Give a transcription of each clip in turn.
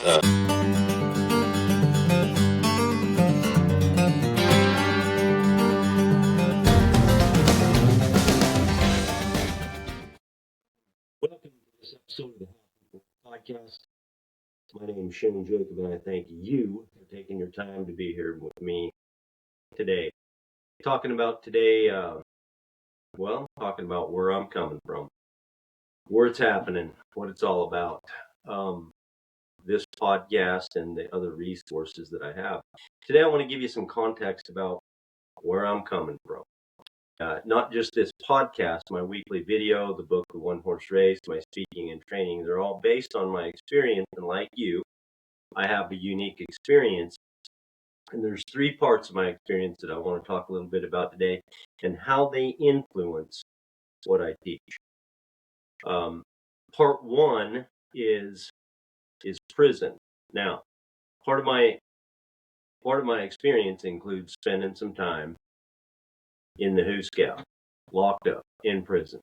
Welcome to this episode of the Happy People Podcast. My name is Shane Jacob, and I thank you for taking your time to be here with me today. Talking about today, talking about where I'm coming from, where it's happening, what it's all about. This podcast and the other resources that I have. Today, I want to give you some context about where I'm coming from. Not just this podcast, my weekly video, the book, The One Horse Race, my speaking and training, they're all based on my experience. And like you, I have a unique experience. And there's three parts of my experience that I want to talk a little bit about today and how they influence what I teach. Part one is prison. Now, part of my experience includes spending some time in the Who Scout, locked up in prison.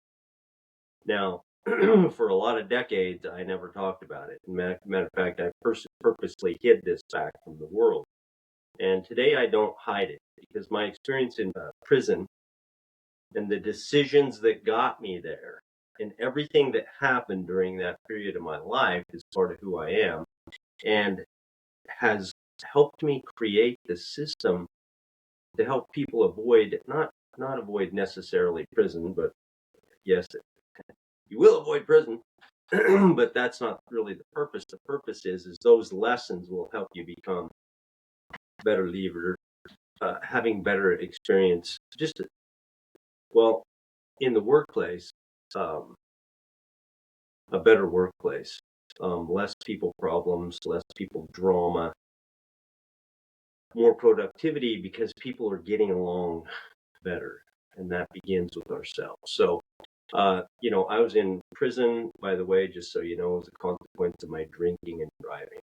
Now, for a lot of decades, I never talked about it. Matter of fact, I purposely hid this fact from the world. And today I don't hide it because my experience in prison and the decisions that got me there and everything that happened during that period of my life is part of who I am and has helped me create the system to help people avoid, not avoid necessarily prison, but yes, you will avoid prison, but that's not really the purpose. The purpose is those lessons will help you become a better leader, having better experience, in the workplace, a better workplace, less people problems, less people drama, more productivity because people are getting along better, and that begins with ourselves. So, I was in prison, by the way, just so you know, as a consequence of my drinking and driving.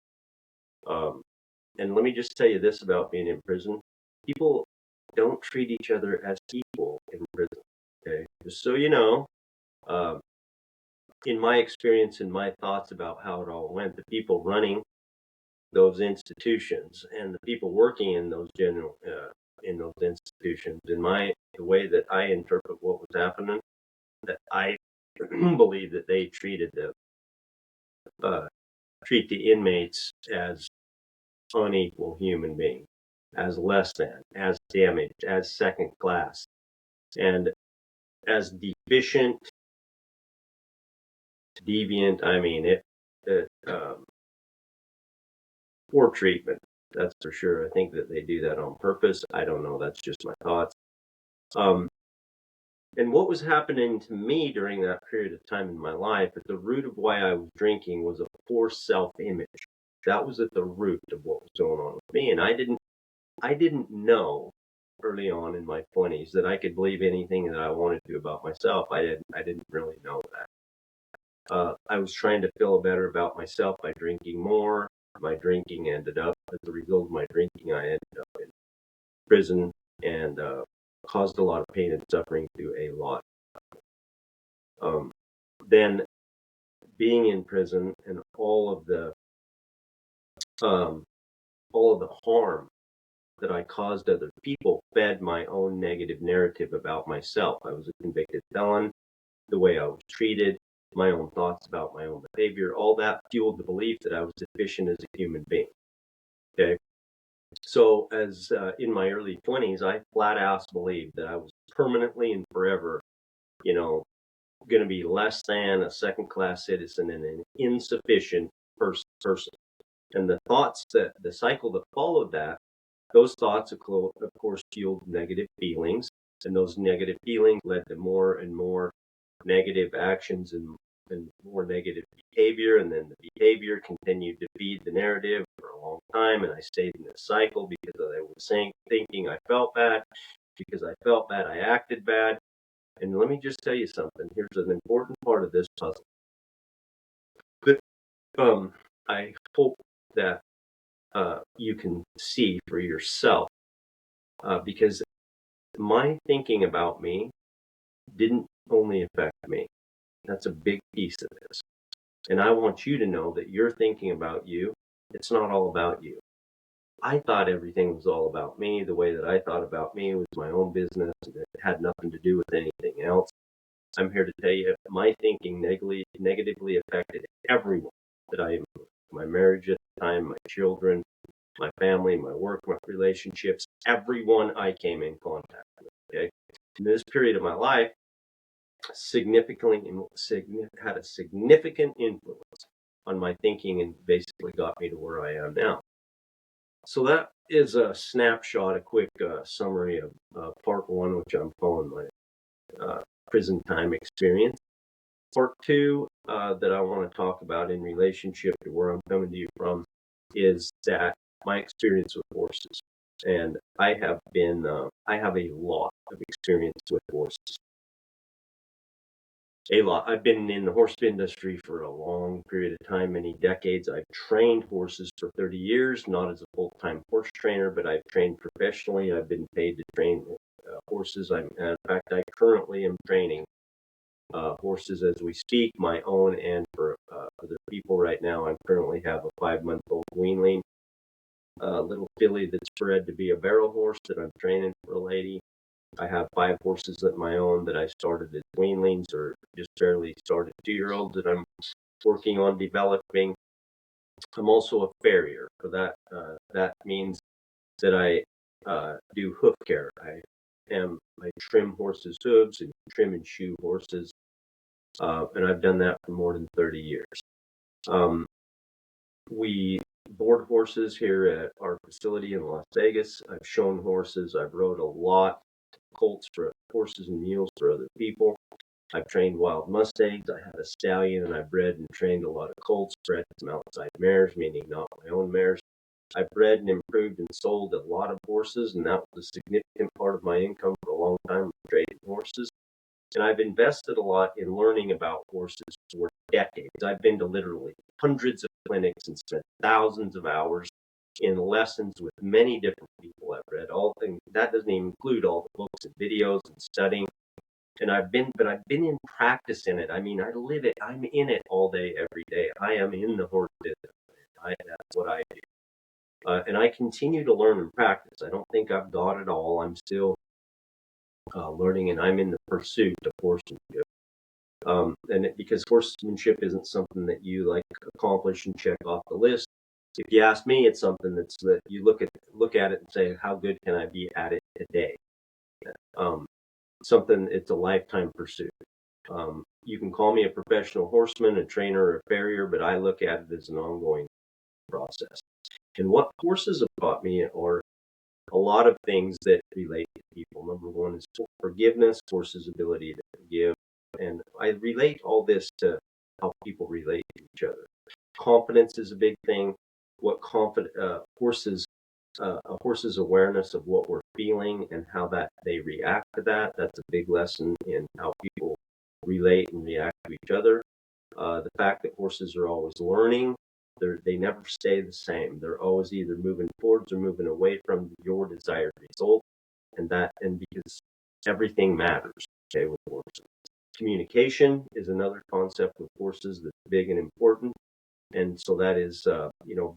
And let me just tell you this about being in prison. People don't treat each other as equal in prison, okay? Just so you know, in my experience and my thoughts about how it all went, the people running those institutions and the people working in those institutions, the way that I interpret what was happening, that I believe that they treat the inmates as unequal human beings, as less than, as damaged, as second class, and as deficient, deviant. I mean, poor treatment. That's for sure. I think that they do that on purpose. I don't know. That's just my thoughts. And what was happening to me during that period of time in my life, at the root of why I was drinking, was a poor self-image. That was at the root of what was going on with me, and I didn't know early on in my 20s that I could believe anything that I wanted to about myself. I didn't really know that. I was trying to feel better about myself by drinking more. My drinking ended up, as a result of my drinking, I ended up in prison and caused a lot of pain and suffering to a lot. Then being in prison and all of the harm that I caused other people fed my own negative narrative about myself. I was a convicted felon. The way I was treated, my own thoughts about my own behavior, all that fueled the belief that I was deficient as a human being. Okay. So as in my early 20s, I flat out believed that I was permanently and forever, going to be less than a second class citizen and an insufficient person. And the cycle that followed that, those thoughts, of course, fueled negative feelings. And those negative feelings led to more and more negative actions and more negative behavior. And then the behavior continued to feed the narrative for a long time. And I stayed in this cycle because I was thinking I felt bad. Because I felt bad, I acted bad. And let me just tell you something. Here's an important part of this puzzle. But I hope that you can see for yourself, because my thinking about me didn't only affect me. That's a big piece of this. And I want you to know that your thinking about you It's not all about you. I thought everything was all about me. The way that I thought about me was my own business, and it had nothing to do with anything else. I'm here to tell you my thinking negatively affected everyone that I influenced. My marriage at the time, my children, my family, my work, my relationships, everyone I came in contact with. Okay. In this period of my life, had a significant influence on my thinking and basically got me to where I am now. So that is a snapshot, a quick summary of part one, which I'm calling my prison time experience. Part two that I want to talk about in relationship to where I'm coming to you from is that my experience with horses. And I have a lot of experience with horses. A lot. I've been in the horse industry for a long period of time, many decades. I've trained horses for 30 years, not as a full-time horse trainer, but I've trained professionally. I've been paid to train horses. In fact, I currently am training horses as we speak, my own and for other people right now. I currently have a 5-month-old weanling, little filly that's bred to be a barrel horse that I'm training for a lady. I have 5 horses of my own that I started as weanlings or just barely started 2-year-olds that I'm working on developing. I'm also a farrier. For that, that means that I do hoof care. I trim horses' hooves and trim and shoe horses, and I've done that for more than 30 years. We board horses here at our facility in Las Vegas. I've shown horses. I've rode a lot colts for horses and mules for other people. I've trained wild mustangs. I had a stallion, and I bred and trained a lot of colts, bred some outside mares, meaning not my own mares. I bred and improved and sold a lot of horses, and that was a significant part of my income for a long time, trading horses. And I've invested a lot in learning about horses for decades. I've been to literally hundreds of clinics and spent thousands of hours in lessons with many different people. I've read all things. That doesn't even include all the books and videos and studying. And I've been in practice in it. I mean, I live it. I'm in it all day, every day. I am in the horse business. That's what I do. And I continue to learn and practice. I don't think I've got it all. I'm still learning, and I'm in the pursuit of horsemanship. Because horsemanship isn't something that you like accomplish and check off the list. If you ask me, it's something that you look at it and say, how good can I be at it today? It's a lifetime pursuit. You can call me a professional horseman, a trainer, or a farrier, but I look at it as an ongoing process. And what horses have taught me are a lot of things that relate to people. Number one is forgiveness, horses' ability to forgive. And I relate all this to how people relate to each other. Confidence is a big thing. What horses, a horse's awareness of what we're feeling and how that they react to that. That's a big lesson in how people relate and react to each other. The fact that horses are always learning. They never stay the same. They're always either moving towards or moving away from your desired result, and because everything matters. Okay, with horses, communication is another concept with horses that's big and important, and so that is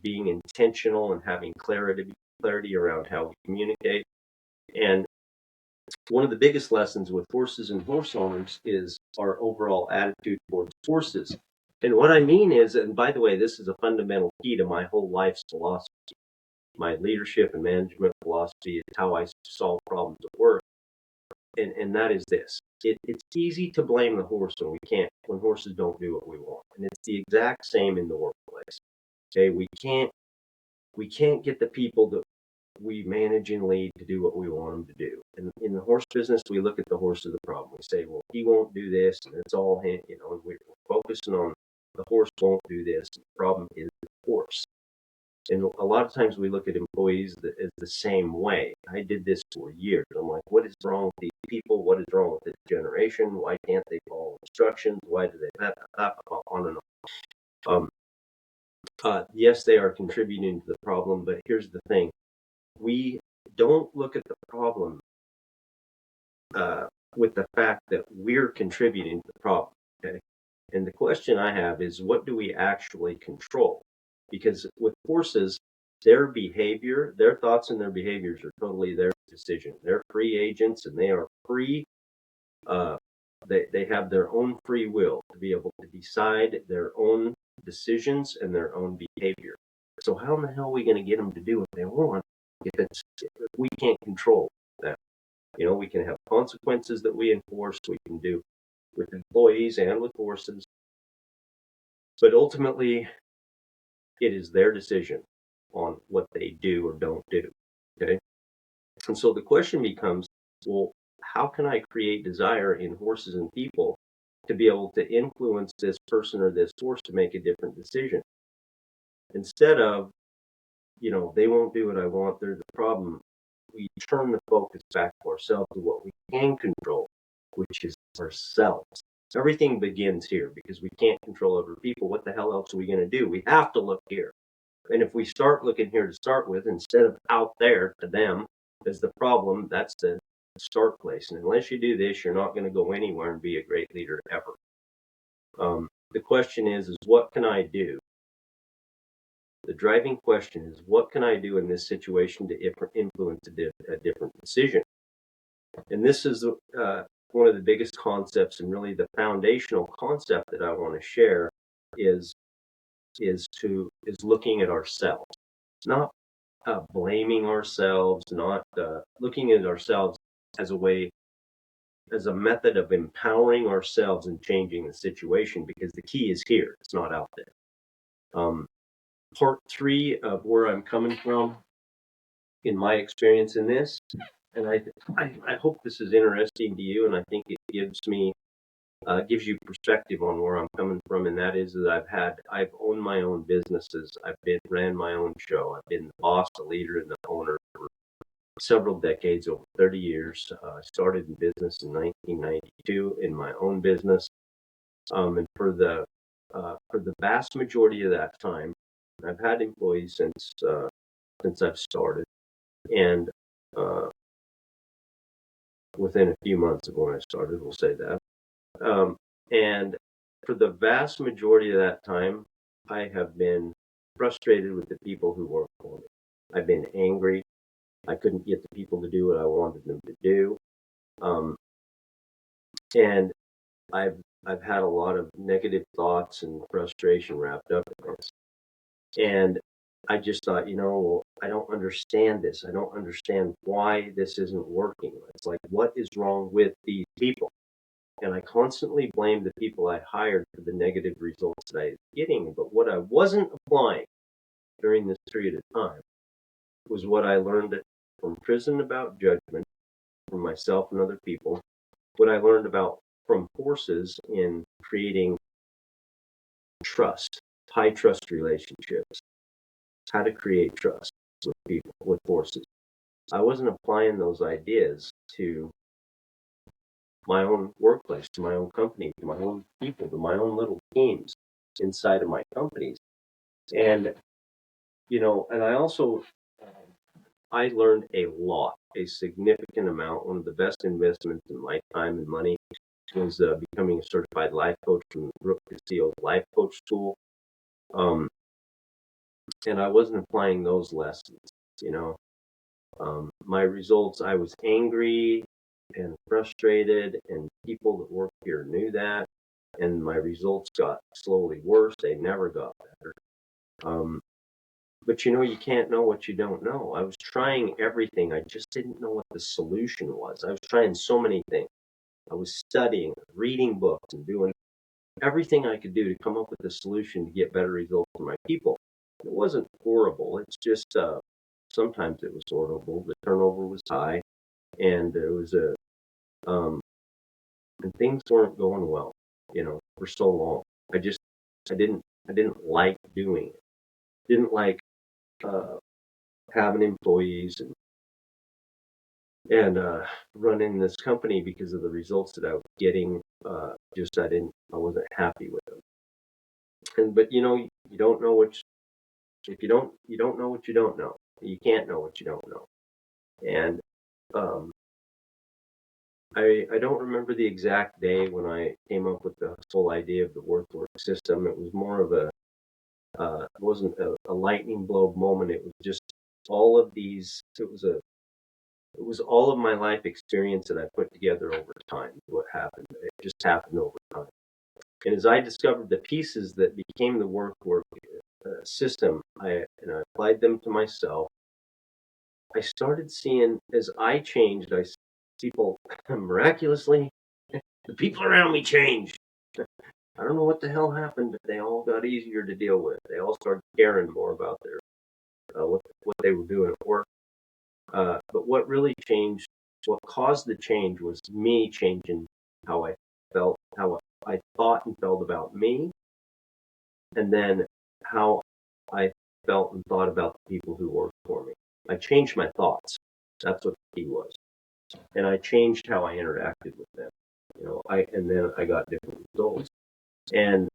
being intentional and having clarity around how we communicate. And one of the biggest lessons with horses and horse owners is our overall attitude towards horses. And what I mean is, and by the way, this is a fundamental key to my whole life's philosophy. My leadership and management philosophy is how I solve problems at work. And that is this. It's easy to blame the horse when horses don't do what we want. And it's the exact same in the workplace. Okay, we can't get the people that we manage and lead to do what we want them to do. And in the horse business, we look at the horse as the problem. We say, well, he won't do this, and it's all him, and we're focusing on the horse won't do this. The problem is the horse. And a lot of times we look at employees as the same way. I did this for years. I'm like, what is wrong with these people? What is wrong with this generation? Why can't they follow instructions? Why do they on and on? Yes, they are contributing to the problem, but here's the thing. We don't look at the problem with the fact that we're contributing to the problem. Okay, and the question I have is, what do we actually control? because with horses, their behavior, their thoughts and their behaviors are totally their decision. They're free agents and they are free. Uh, they have their own free will to be able to decide their own decisions and their own behavior. So how in the hell are we going to get them to do what they want if we can't control that? We can have consequences that we enforce. We can do with employees and with horses, but ultimately, it is their decision on what they do or don't do. Okay, and so the question becomes, well, how can I create desire in horses and people to be able to influence this person or this horse to make a different decision instead of, they won't do what I want, they're the problem. We turn the focus back to ourselves, to what we can control, which is ourselves. Everything begins here because we can't control other people. What the hell else are we going to do? We have to look here. And if we start looking here to start with, instead of out there to them as the problem, that's the start place. And unless you do this, you're not going to go anywhere and be a great leader ever. The question is what can I do? The driving question is, what can I do in this situation to influence a different decision? And this is one of the biggest concepts, and really the foundational concept that I want to share is looking at ourselves, not blaming ourselves, not looking at ourselves as a method of empowering ourselves and changing the situation, because the key is here. It's not out there. Part 3 of where I'm coming from in my experience in this, and I hope this is interesting to you, and I think it gives you perspective on where I'm coming from, and that is that I've owned my own businesses. Ran my own show. I've been the boss, the leader, and the owner for several decades, over 30 years. I started in business in 1992 in my own business, and for the vast majority of that time, I've had employees since I've started, and within a few months of when I started, we'll say that. And for the vast majority of that time, I have been frustrated with the people who work for me. I've been angry. I couldn't get the people to do what I wanted them to do. And I've had a lot of negative thoughts and frustration wrapped up in this. And I just thought, well, I don't understand this. I don't understand why this isn't working. It's like, what is wrong with these people? And I constantly blamed the people I hired for the negative results that I was getting. But what I wasn't applying during this period of time was what I learned from prison about judgment, from myself and other people, what I learned from horses in creating trust, high trust relationships, how to create trust with people, with horses. I wasn't applying those ideas to my own workplace, to my own company, to my own people, to my own little teams inside of my companies. And, and I learned a lot, a significant amount. One of the best investments in my time and money was becoming a certified life coach from Brooke Castillo's life coach school. And I wasn't applying those lessons, my results, I was angry and frustrated, and people that worked here knew that, and my results got slowly worse. They never got better. But you can't know what you don't know. I was trying everything. I just didn't know what the solution was. I was trying so many things. I was studying, reading books, and doing everything I could do to come up with a solution to get better results for my people. It wasn't horrible. It's just sometimes it was horrible. The turnover was high, and there was and things weren't going well, for so long. I didn't like doing it. Didn't like having employees and running this company because of the results that I was getting. I wasn't happy with them. But you don't know if you don't know what you don't know. You can't know what you don't know. And I don't remember the exact day when I came up with the whole idea of the work system. It was more of It wasn't a lightning blow moment. It was just all of these. It was all of my life experience that I put together over time. What happened? It just happened over time. And as I discovered the pieces that became the work system, and I applied them to myself. I started seeing as I changed, people miraculously, the people around me changed. I don't know what the hell happened, but they all got easier to deal with. They all started caring more about their what they were doing at work. But what really changed, what caused the change, was me changing how I felt, how I thought and felt about me, and then how I felt and thought about the people who worked for me. I changed my thoughts. That's what the key was, and I changed how I interacted with them. And then I got different results, and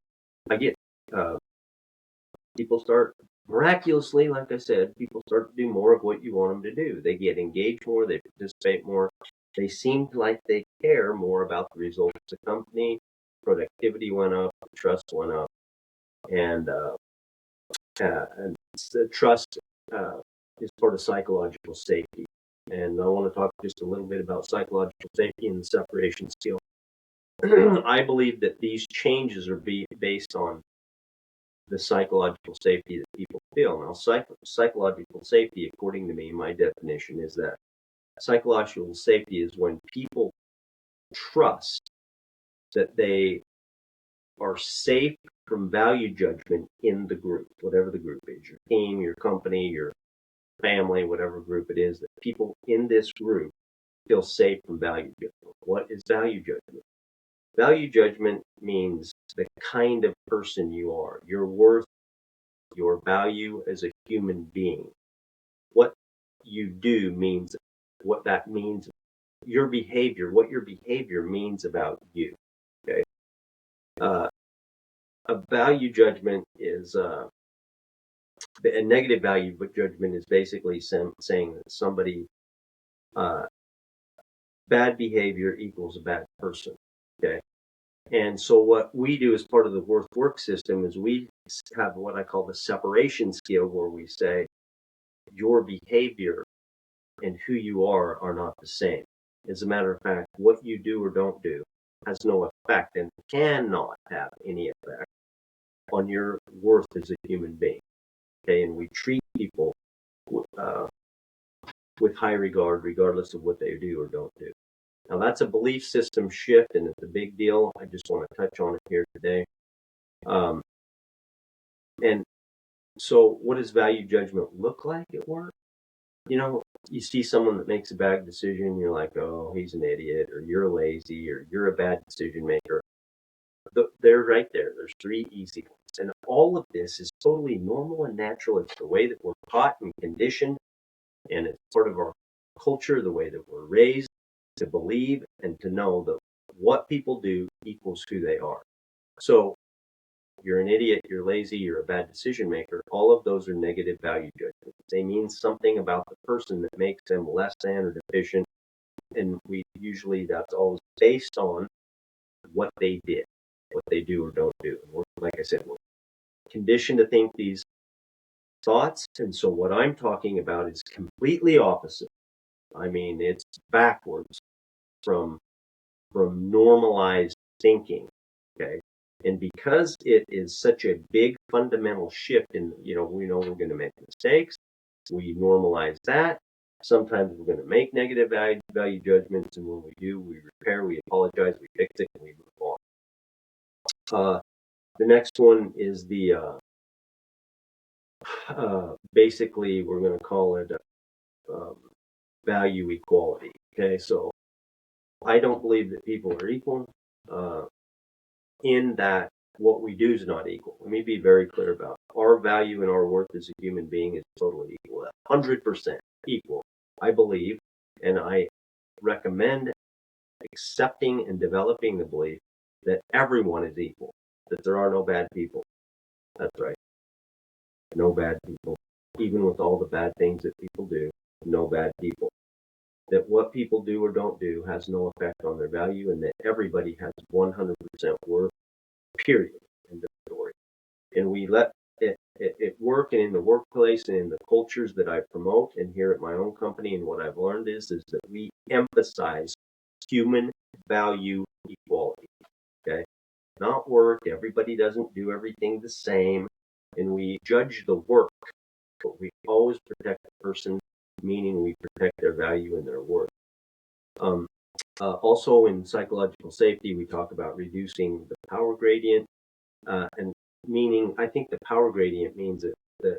I get people start miraculously, like I said, people start to do more of what you want them to do. They get engaged more, they participate more, they seem like they care more about the results of the company. Productivity went up, trust went up, and the trust is part of psychological safety. And I want to talk just a little bit about psychological safety and the separation skill. I believe that these changes are based on the psychological safety that people feel. Now, psychological safety, according to me, my definition is that psychological safety is when people trust that they are safe from value judgment in the group, whatever the group is, your team, your company, your family, whatever group it is, that people in this group feel safe from value judgment. What is value judgment? Value judgment means the kind of person you are, your worth, your value as a human being. What you do means what that means, your behavior, what your behavior means about you. Okay. A value judgment is a negative value judgment is basically saying that somebody bad behavior equals a bad person. Okay. And so what we do as part of the work system is we have what I call the separation skill, where we say your behavior and who you are not the same. As a matter of fact, what you do or don't do has no effect and cannot have any effect on your worth as a human being. Okay, and we treat people with high regard, regardless of what they do or don't do. Now, that's a belief system shift, and it's a big deal. I just want to touch on it here today. And so, what does value judgment look like at work? You see someone that makes a bad decision, you're like, oh, he's an idiot, or you're lazy, or you're a bad decision maker. They're right there. There's three easy ones. And all of this is totally normal and natural. It's the way that we're taught and conditioned, and it's part of our culture, the way that we're raised to believe and to know that what people do equals who they are. So you're an idiot, you're lazy, you're a bad decision maker. All of those are negative value judgments. They mean something about the person that makes them less than or deficient. And that's always based on what they did, what they do or don't do. And like I said, we're conditioned to think these thoughts. And so what I'm talking about is completely opposite. I mean, it's backwards from normalized thinking. Okay. And because it is such a big fundamental shift in, we know we're going to make mistakes. We normalize that. Sometimes we're going to make negative value judgments. And when we do, we repair, we apologize, we fix it, and we move on. The next one is the, basically, we're going to call it value equality. Okay. So I don't believe that people are equal. In that what we do is not equal. Let me be very clear about it. Our value and our worth as a human being is totally equal, 100% equal, I believe, and I recommend accepting and developing the belief that everyone is equal, that there are no bad people. That's right. No bad people. Even with all the bad things that people do, no bad people. That what people do or don't do has no effect on their value, and that everybody has 100% worth, period, in the story. And we let it, at work and in the workplace and in the cultures that I promote and here at my own company, and what I've learned is that we emphasize human value equality. Okay, not work. Everybody doesn't do everything the same, and we judge the work, but we always protect the person, meaning we protect their value and their worth. Also, in psychological safety, we talk about reducing the power gradient, and meaning I think the power gradient means that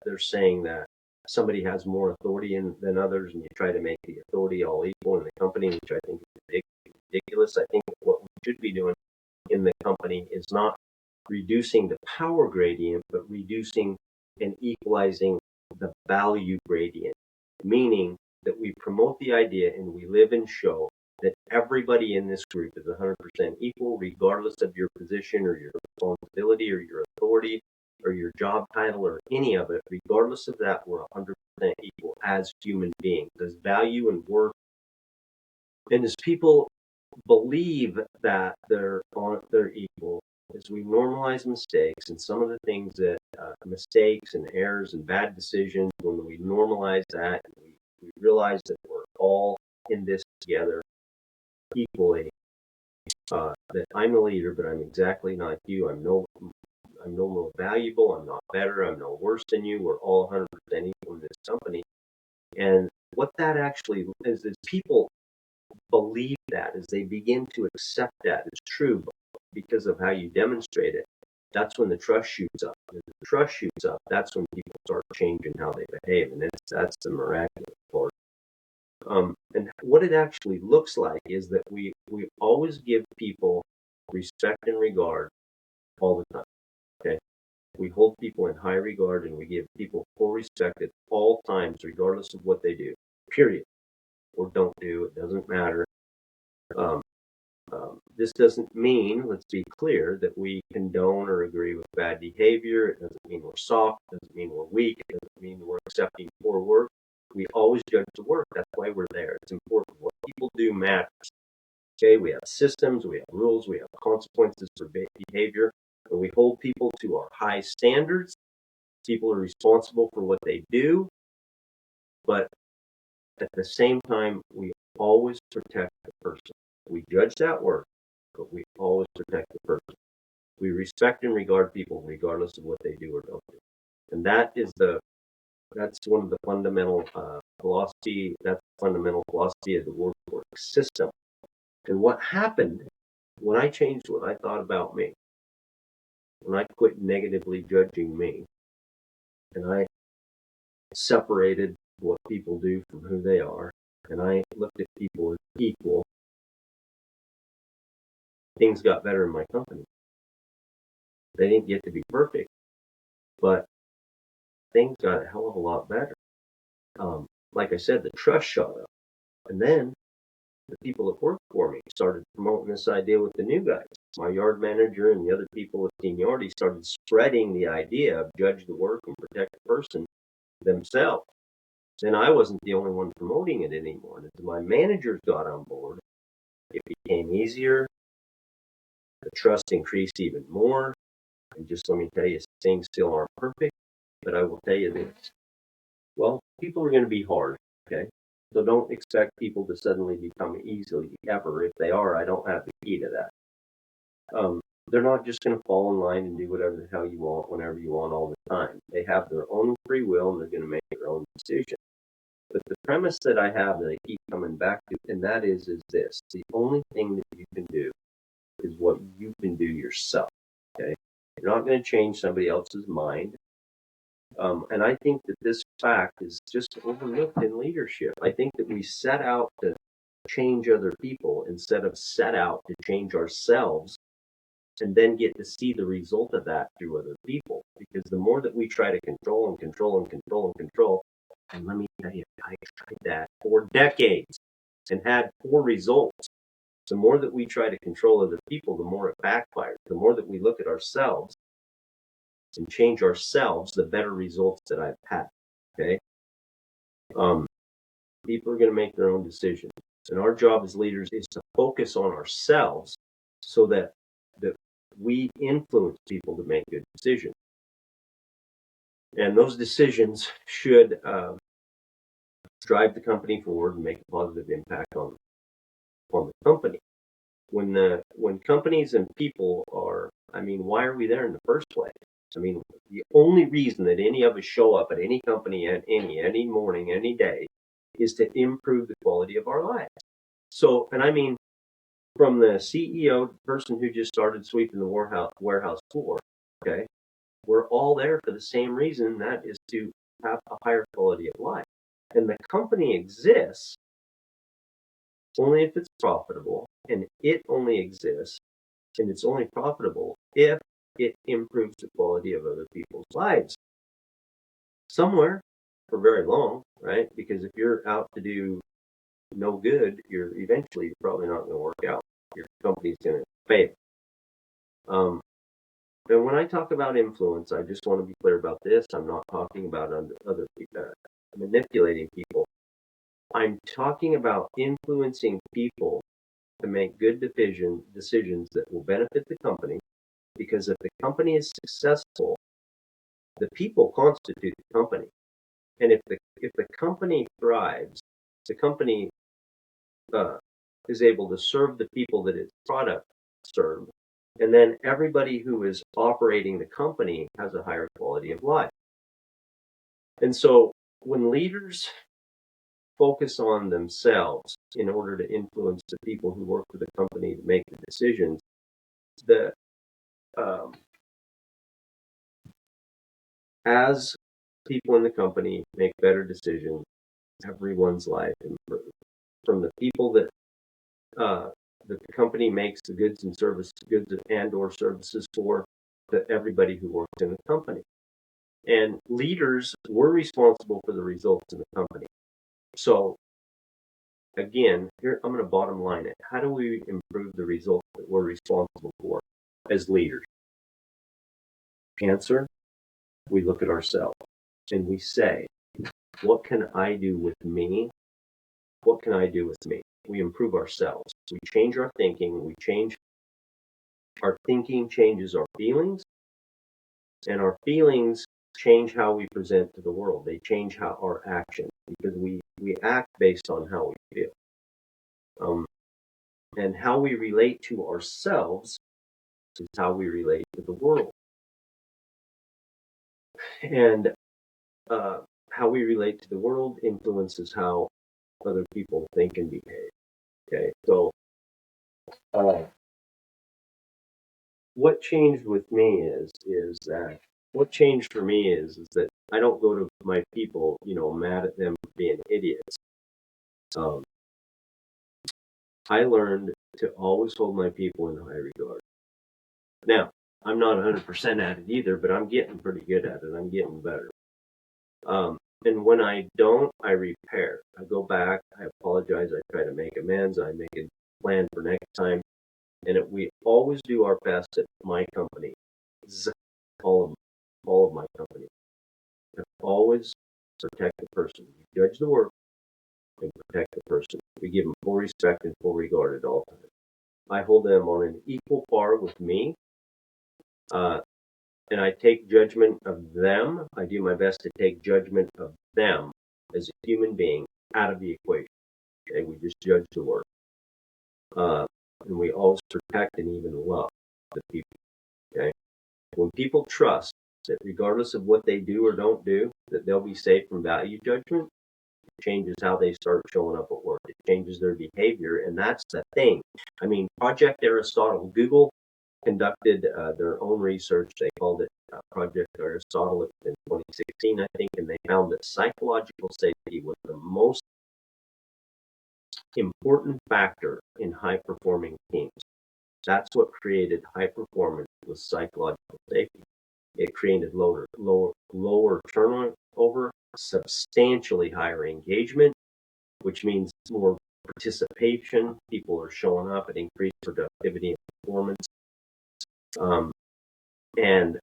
they're saying that somebody has more authority than others, and you try to make the authority all equal in the company, which I think is ridiculous. I think what we should be doing in the company is not reducing the power gradient, but reducing and equalizing the value gradient, meaning that we promote the idea and we live and show that everybody in this group is 100% equal, regardless of your position or your responsibility or your authority or your job title or any of it. Regardless of that, we're 100% equal as human beings, as value and worth. And as people believe that they're equal, as we normalize mistakes and some of the things that mistakes and errors and bad decisions, when we normalize that, and we realize that we're all in this together equally, that I'm a leader, but I'm exactly not you. I'm no more valuable. I'm not better. I'm no worse than you. We're all 100% equal in this company. And what that actually is people believe that, as they begin to accept that as true because of how you demonstrate it, that's when the trust shoots up. And if the trust shoots up, that's when people start changing how they behave, and that's the miraculous part. And what it actually looks like is that we always give people respect and regard all the time. Okay, we hold people in high regard, and we give people full respect at all times, regardless of what they do. Period. Or don't do. It doesn't matter. This doesn't mean, let's be clear, that we condone or agree with bad behavior. It doesn't mean we're soft. It doesn't mean we're weak. It doesn't mean we're accepting poor work. We always judge the work. That's why we're there. It's important. What people do matters. Okay, we have systems, we have rules, we have consequences for behavior, and we hold people to our high standards. People are responsible for what they do, but at the same time, we always protect the person. We judge that work, but we always protect the person. We respect and regard people regardless of what they do or don't do. And that's one of the fundamental philosophy. That's the fundamental philosophy of the work system. And what happened when I changed what I thought about me, when I quit negatively judging me, and I separated what people do from who they are, and I looked at people as equal, things got better in my company. They didn't get to be perfect, but things got a hell of a lot better. Like I said, the trust shot up. And then the people that worked for me started promoting this idea with the new guys. My yard manager and the other people with seniority started spreading the idea of judge the work and protect the person themselves. Then I wasn't the only one promoting it anymore. And as my managers got on board, it became easier. The trust increased even more. And just let me tell you, things still aren't perfect, but I will tell you this. Well, people are going to be hard, okay? So don't expect people to suddenly become easily ever. If they are, I don't have the key to that. They're not just going to fall in line and do whatever the hell you want, whenever you want, all the time. They have their own free will, and they're going to make their own decision. But the premise that I have that I keep coming back to, and that is this. The only thing that you can do is what you can do yourself, okay? You're not going to change somebody else's mind. And I think that this fact is just overlooked in leadership. I think that we set out to change other people instead of set out to change ourselves and then get to see the result of that through other people. Because the more that we try to control and control and control and control, and let me tell you, I tried that for decades and had poor results. The more that we try to control other people, the more it backfires. The more that we look at ourselves and change ourselves, the better results that I've had. Okay. People are going to make their own decisions. And our job as leaders is to focus on ourselves so that we influence people to make good decisions. And those decisions should drive the company forward and make a positive impact on the company. When companies and people are, I mean, why are we there in the first place? I mean, the only reason that any of us show up at any company at any morning, any day, is to improve the quality of our lives. So, and I mean, from the CEO, the person who just started sweeping the warehouse floor, okay, we're all there for the same reason, that is to have a higher quality of life. And the company exists only if it's profitable, and it only exists and it's only profitable if it improves the quality of other people's lives somewhere for very long, right? Because if you're out to do no good, you're probably not going to work out. Your company's going to fail. And when I talk about influence, I just want to be clear about this. I'm not talking about other people, manipulating people. I'm talking about influencing people to make good decisions that will benefit the company. Because if the company is successful, the people constitute the company. And if the company thrives, the company is able to serve the people that its product serves, and then everybody who is operating the company has a higher quality of life. And so when leaders focus on themselves in order to influence the people who work for the company to make the decisions, as people in the company make better decisions, everyone's life improves. From the people that the company makes the goods and or services for, to everybody who works in the company. And leaders were responsible for the results in the company. So again, here I'm going to bottom line it. How do we improve the results that we're responsible for as leaders? Answer, we look at ourselves and we say, what can I do with me? What can I do with me? We improve ourselves. We change our thinking. Our thinking changes our feelings, and our feelings change how we present to the world. They change how our actions, because we act based on how we feel. And how we relate to ourselves is how we relate to the world. And how we relate to the world influences how other people think and behave. Okay, so what changed with me is that what changed for me is that I don't go to my people, mad at them for being idiots. I learned to always hold my people in high regard. Now, I'm not 100% at it either, but I'm getting pretty good at it. I'm getting better. And when I don't, I repair. I go back, I apologize, I try to make amends, I make a plan for next time. And we always do our best at my company, all of my company. I always protect the person. We judge the work and protect the person. We give them full respect and full regard at all times. I hold them on an equal par with me, and I take judgment of them. I do my best to take judgment of them as a human being out of the equation. Okay, we just judge the work, and we always protect and even love the people. Okay, when people trust that regardless of what they do or don't do, that they'll be safe from value judgment, it changes how they start showing up at work. It changes their behavior, and that's the thing. I mean, Project Aristotle, Google conducted their own research. They called it Project Aristotle in 2016, I think, and they found that psychological safety was the most important factor in high-performing teams. That's what created high performance, was psychological safety. It created lower turnover, substantially higher engagement, which means more participation. People are showing up at increased productivity and performance. And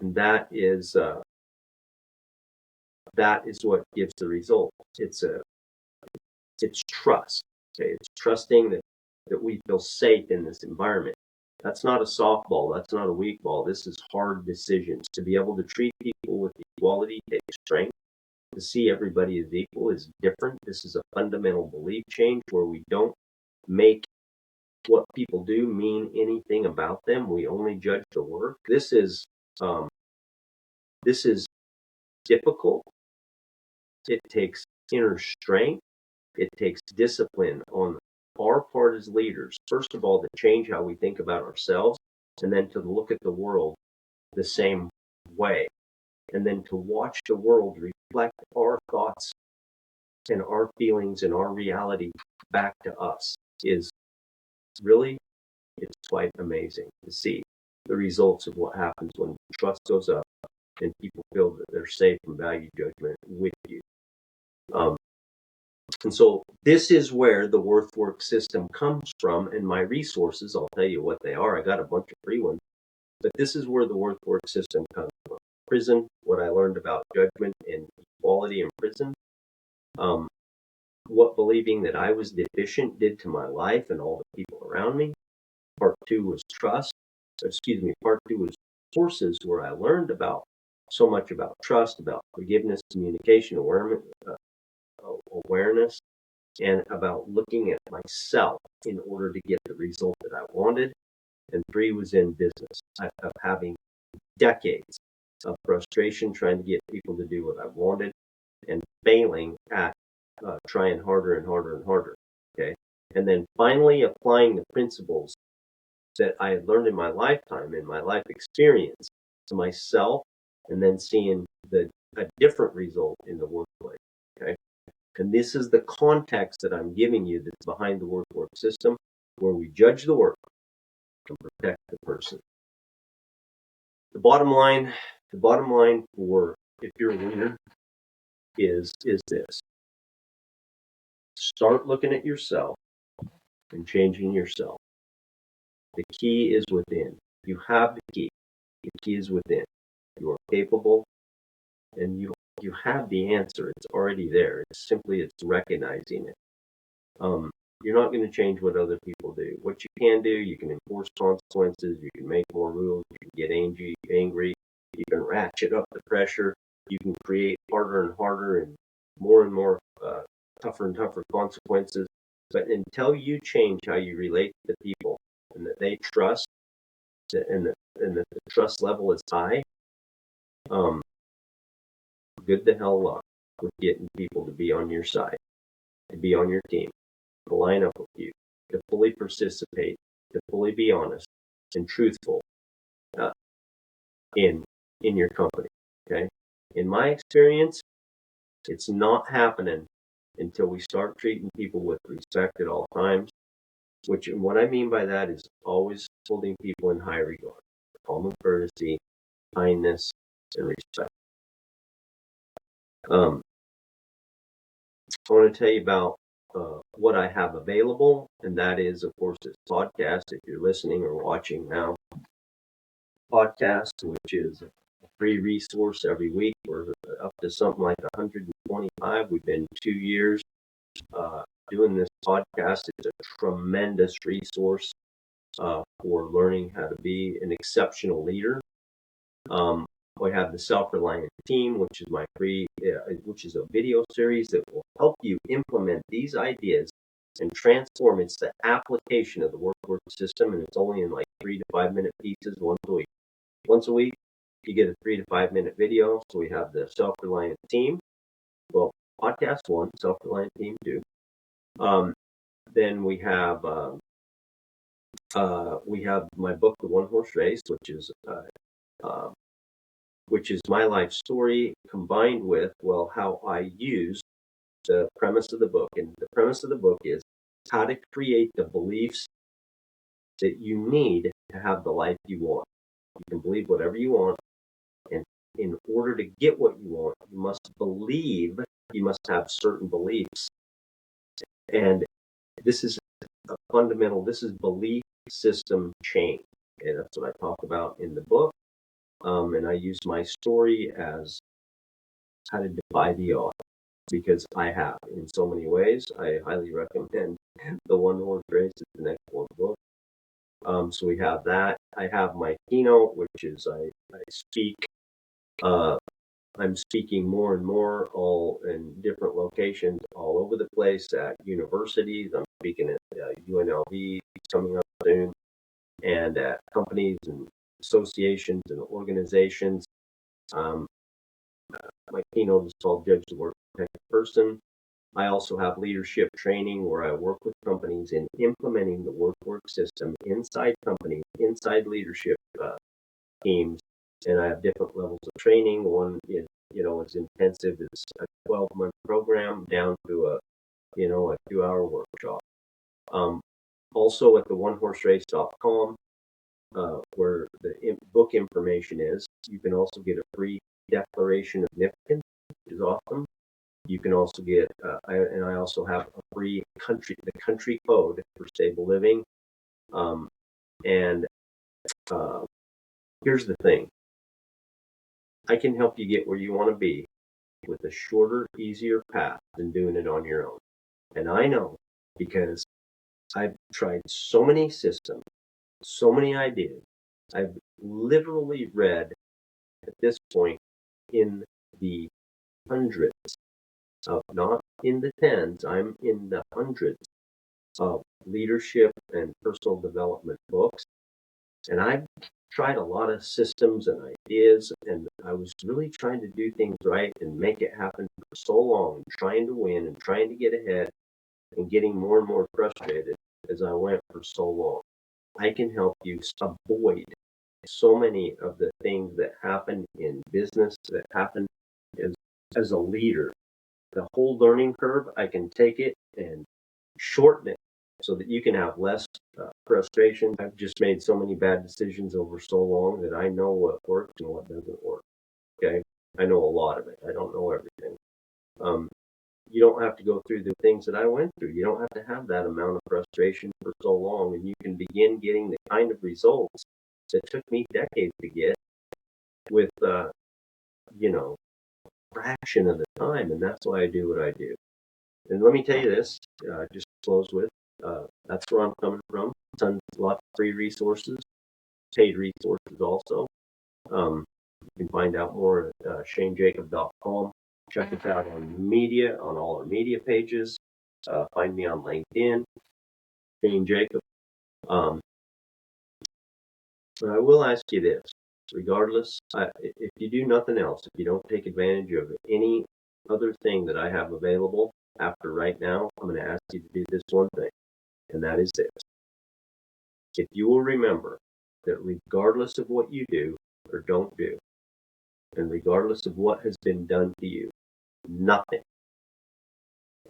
that is what gives the result. It's trust. Okay, it's trusting that we feel safe in this environment. That's not a softball. That's not a weak ball. This is hard decisions. To be able to treat people with equality takes strength. To see everybody as equal is different. This is a fundamental belief change where we don't make what people do mean anything about them. We only judge the work. Um, this is difficult. It takes inner strength. It takes discipline on our part as leaders. First of all, to change how we think about ourselves, and then to look at the world the same way, and then to watch the world reflect our thoughts and our feelings and our reality back to us is really, it's quite amazing to see the results of what happens when trust goes up and people feel that they're safe from value judgment with you. And so this is where the worth work system comes from, and my resources, I'll tell you what they are. I got a bunch of free ones, but this is where the worth work system comes from. Prison, what I learned about judgment and equality in prison, what believing that I was deficient did to my life and all the people around me. Part two was trust. Part two was courses where I learned about so much about trust, about forgiveness, communication, awareness, and about looking at myself in order to get the result that I wanted. And three was in business, of having decades of frustration trying to get people to do what I wanted and failing at trying harder and harder and harder. Okay. And then finally applying the principles that I had learned in my lifetime, in my life experience, to myself, and then seeing a different result in the workplace. Okay. And this is the context that I'm giving you that's behind the work system, where we judge the work and protect the person. The bottom line for if you're a winner is this. Start looking at yourself and changing yourself. The key is within. You have the key. The key is within. You are capable, and you have the answer. It's already there. It's recognizing it. You're not going to change what other people do. What you can do, you can enforce consequences. You can make more rules. You can get angry. You can ratchet up the pressure. You can create harder and harder and more tougher and tougher consequences. But until you change how you relate to the people and that they trust, and that the trust level is high, good the hell luck with getting people to be on your side, to be on your team, to line up with you, to fully participate, to fully be honest and truthful in your company. Okay. In my experience, it's not happening until we start treating people with respect at all times. Which, what I mean by that is always holding people in high regard, common courtesy, kindness, and respect. I want to tell you about what I have available, and that is, of course, this podcast. If you're listening or watching now, podcast, which is a free resource every week. We're up to something like 125. We've been 2 years doing this podcast. It's a tremendous resource for learning how to be an exceptional leader. We have the Self-Reliant Team, which is which is a video series that will help you implement these ideas and transform. It's the application of the work system, and it's only in like 3 to 5 minute pieces once a week. Once a week, you get a 3 to 5 minute video. So we have the Self-Reliant Team. Well, podcast 1, Self-Reliant Team 2. Then we have my book, The One Horse Race, which is my life story combined with, how I use the premise of the book. And the premise of the book is how to create the beliefs that you need to have the life you want. You can believe whatever you want. And in order to get what you want, you must have certain beliefs. And this is this is belief system change. Okay, that's what I talk about in the book. And I use my story as how to defy the odds, because I have in so many ways. I highly recommend The One Horse Race. It's an excellent book. So we have that. I have my keynote, which is I speak. I'm speaking more and more all in different locations all over the place at universities. I'm speaking at UNLV coming up soon, and at companies and associations and organizations. Um, my keynote is called Judge the Work, Protect the Person. I also have leadership training where I work with companies in implementing the work system inside companies, inside leadership teams, and I have different levels of training. One is, as intensive as a 12-month program down to a 2-hour workshop. Also at the onehorserace.com, where the book information is, you can also get a free declaration of significance, which is awesome. You can also get, I also have a free the country code for stable living. And here's the thing. I can help you get where you want to be with a shorter, easier path than doing it on your own. And I know because I've tried so many systems, so many ideas. I've literally read at this point in the hundreds of, not in the tens, I'm in the hundreds of leadership and personal development books. And I've tried a lot of systems and ideas, and I was really trying to do things right and make it happen for so long, trying to win and trying to get ahead and getting more and more frustrated as I went for so long. I can help you avoid so many of the things that happen in business, that happen as a leader. The whole learning curve, I can take it and shorten it so that you can have less frustration. I've just made so many bad decisions over so long that I know what works and what doesn't work. Okay, I know a lot of it. I don't know everything. You don't have to go through the things that I went through. You don't have to have that amount of frustration for so long, and you can begin getting the kind of results that took me decades to get with, fraction of the time, and that's why I do what I do. And let me tell you this, just to close with, that's where I'm coming from. Tons, lots of free resources, paid resources also. You can find out more at shanejacob.com. Check us out on media, on all our media pages. Find me on LinkedIn, Shane Jacob. But I will ask you this, regardless, if you do nothing else, if you don't take advantage of any other thing that I have available after right now, I'm going to ask you to do this one thing, and that is this. If you will remember that regardless of what you do or don't do, and regardless of what has been done to you, nothing,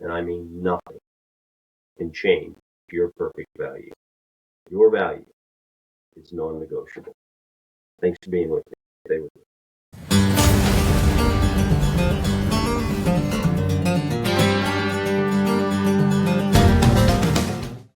and I mean nothing, can change your perfect value. Your value is non-negotiable. Thanks for being with me. Stay with me.